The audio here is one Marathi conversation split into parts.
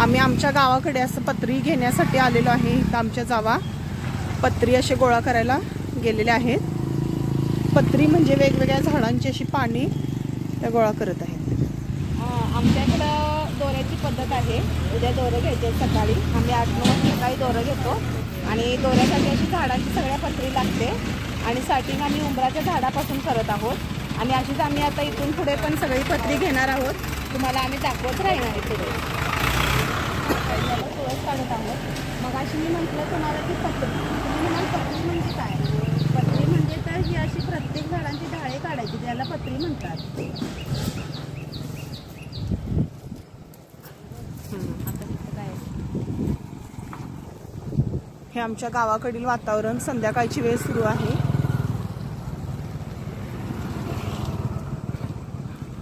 आम्ही आमच्या गावाकडे असं पत्री घेण्यासाठी आलेलो आहे। इथं आमच्या जावा पत्री असे गोळा करायला गेलेले आहेत। पत्री म्हणजे वेगवेगळ्या झाडांची अशी पाने त्या गोळा करत आहेत। आमच्याकडं दोऱ्याची पद्धत आहे। उद्या दोरं घ्यायचे सकाळी, आम्ही 8-9 वाजता सकाळी दोरं घेतो आणि दोऱ्यासाठी अशी झाडांची सगळ्या पत्री लागते आणि स्टार्टिंग आम्ही उंबराच्या झाडापासून करत आहोत आणि अशीच आम्ही आता इथून पुढे पण सगळी पत्री घेणार आहोत। तुम्हाला आम्ही दाखवत राहणार आहे पुढे तुळस काढत आहोत। मग अशी मी म्हटलं तुम्हाला की पत्री, तुम्ही म्हणाल पत्री म्हणजे काय? पत्री म्हणजे तर ही अशी प्रत्येक झाडांची ढाळे काढायची, त्याला पत्री म्हणतात। हे आमच्या गावाकडील वातावरण, संध्याकाळची वेळ सुरू आहे।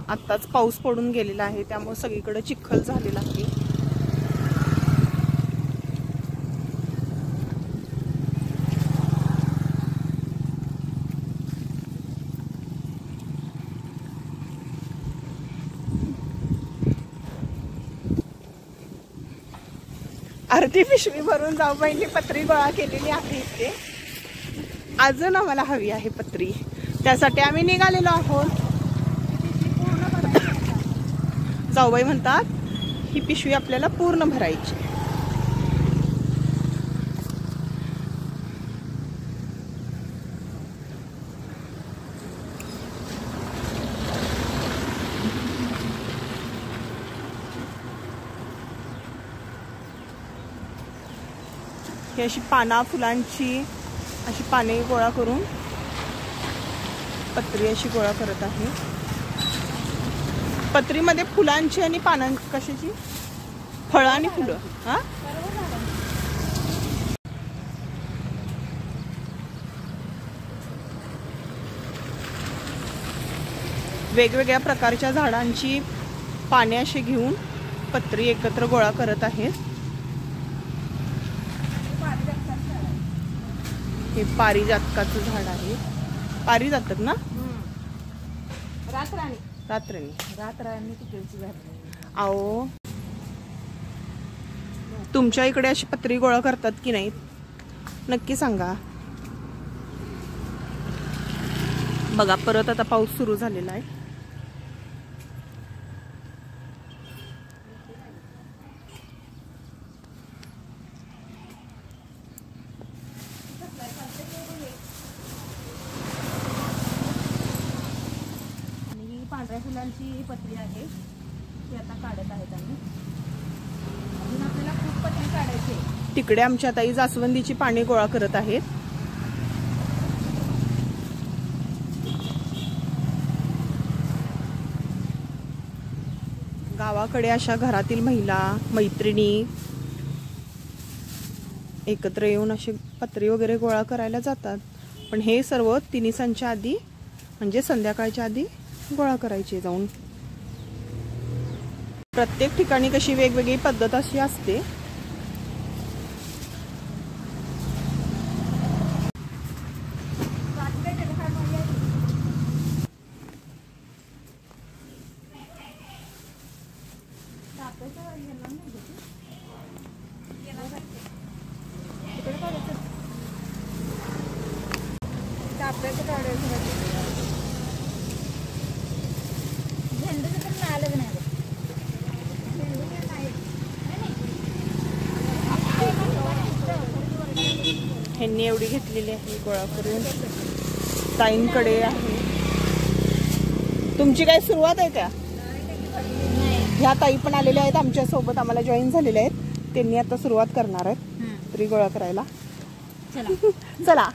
आत्ताच पाऊस पडून गेलेला आहे, त्यामुळे सगळीकडे चिखल झालेला आहे। अर्धी पिशवी भरून जाऊबाईंनी पत्री गोळा केलेली आहे इथे। अजून आम्हाला हवी आहे पत्री, त्यासाठी आम्ही निघालेलो आहोत। जाऊबाई म्हणतात ही पिशवी आपल्याला पूर्ण भरायची। ही अशी पाना फुलांची अशी पाने गोळा करून पत्री अशी गोळा करत आहे। पत्रीमध्ये फुलांची आणि पानां कशाची, फळं आणि फुलं। हा, वेगवेगळ्या प्रकारच्या झाडांची पाने अशी घेऊन पत्री एकत्र गोळा करत आहेत। हे पारिजातकाचं झाड आहे। पारिजातक ना? रातराणी तिकडची झाड। आओ, तुमच्या इकडे अशी पत्री गोळा करतात की नाही नक्की सांगा। बघा परत आता पाऊस सुरू झालेला आहे। पांढऱ्या फुलांची पत्री आहे ती आता काढत आहेत आम्ही। अजून आपल्याला खूप पत्री काढायची। तिकडे आमच्या ताई जास्वंदीची पाने गोळा करत आहेत। गावाकडे अशा घरातील महिला मैत्रिणी एकत्र येऊन अशी पत्री वगैरे गोळा करायला जातात, पण हे सर्व 3 आधी म्हणजे संध्याकाळच्या आधी गोळा करायचे जाऊन। प्रत्येक ठिकाणी कशी वेगवेगळी पद्धत अशी असते। ह्यांनी एवढी घेतलेली आहे गोळा करून। ताईंकडे आहे। तुमची काय सुरुवात आहे का? ह्या ताई पण आलेल्या आहेत आमच्या सोबत, आम्हाला जॉईन झालेल्या आहेत। त्यांनी आता सुरुवात करणार आहेत पत्री गोळा करायला। चला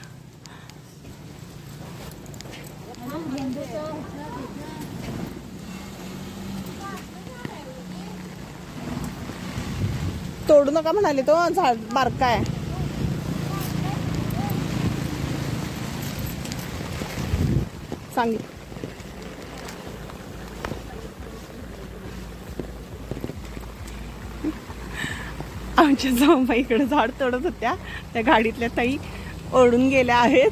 तोडू नका म्हणाले, तो झाड बारका आहे। सांगितलं आमच्या जाऊबाई इकडे झाड तोडत होत्या, त्या गाडीतल्या ताई ओढून गेल्या आहेत।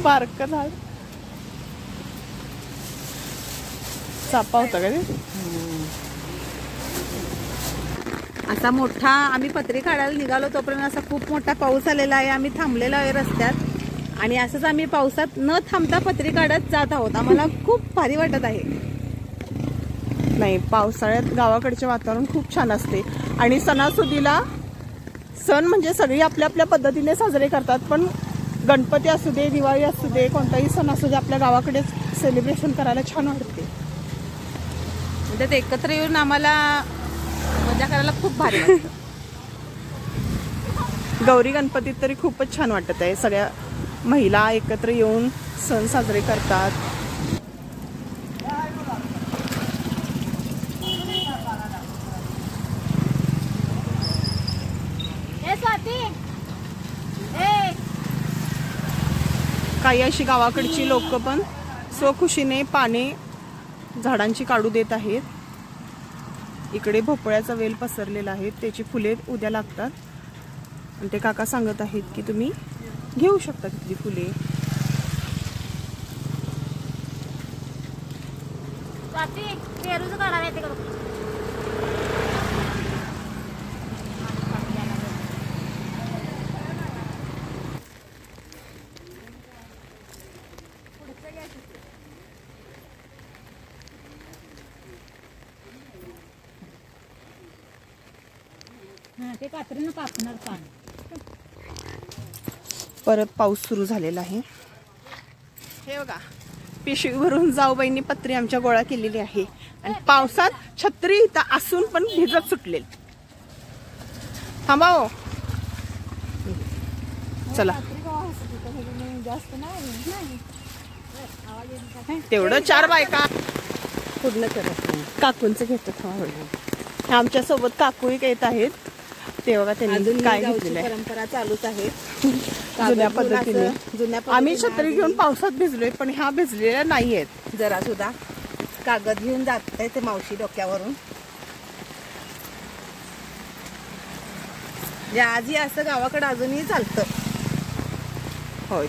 बारक झाड चापा होता का ते? असा मोठा आम्ही पत्री काढायला निघालो तोपर्यंत असा खूप मोठा पाऊस आलेला आहे. आम्ही थांबलेलो आहे रस्त्यात आणि असंच आम्ही पावसात न थांबता पत्री काढत जात आहोत. आम्हाला खूप भारी वाटत आहे. नाही, पावसाळ्यात गावाकडचे वातावरण खूप छान असते आणि सणासुदीला सण म्हणजे सगळी आपल्या आपल्या पद्धतीने साजरे करतात, पण गणपती असू दे, दिवाळी असू दे, कोणताही सण असू दे, आपल्या गावाकडे सेलिब्रेशन करायला छान वाटते. म्हणजे एकत्र येऊन आम्हाला मजा करायला खूप भारी वाटतं. गौरी गणपतीत तरी खूपच छान वाटत आहे. सगळ्या महिला एकत्र येऊन सण साजरे करतात. काही अशी गावाकडची लोक पण स्वखुशीने पाने झाडांची काढू देत आहेत. इकडे भोपळ्याचा वेल पसरलेला आहे, त्याची फुले उद्या लागतात आणि ते काका सांगत आहेत की तुम्ही घेऊ शकता तिथली फुले. ते कात्रीनं कापणार पान. परत पाऊस सुरू झालेला आहे. हे बघा, पिशवीवरून जाऊबाईंनी पत्री आमच्या गोळा केलेली आहे आणि पावसात छत्री इथं असून पण भिजत सुटले. थांबाओ, चला तेवढं 4 बायका पूर्ण करत. काकूंचं घेतो थोडं. आमच्या सोबत काकूही येत आहेत. ते बघा त्यांनी काय घेतलेलं आहे. परंपरा चालूच आहे जुन्या पद्धतीने. आम्ही छत्री घेऊन पावसात भिजलोय, पण ह्या भिजलेल्या नाही आहेत. जरा सुद्धा कागद घेऊन जात ते मावशी डोक्यावरून. आजही असं गावाकडे अजूनही चालतं. होय.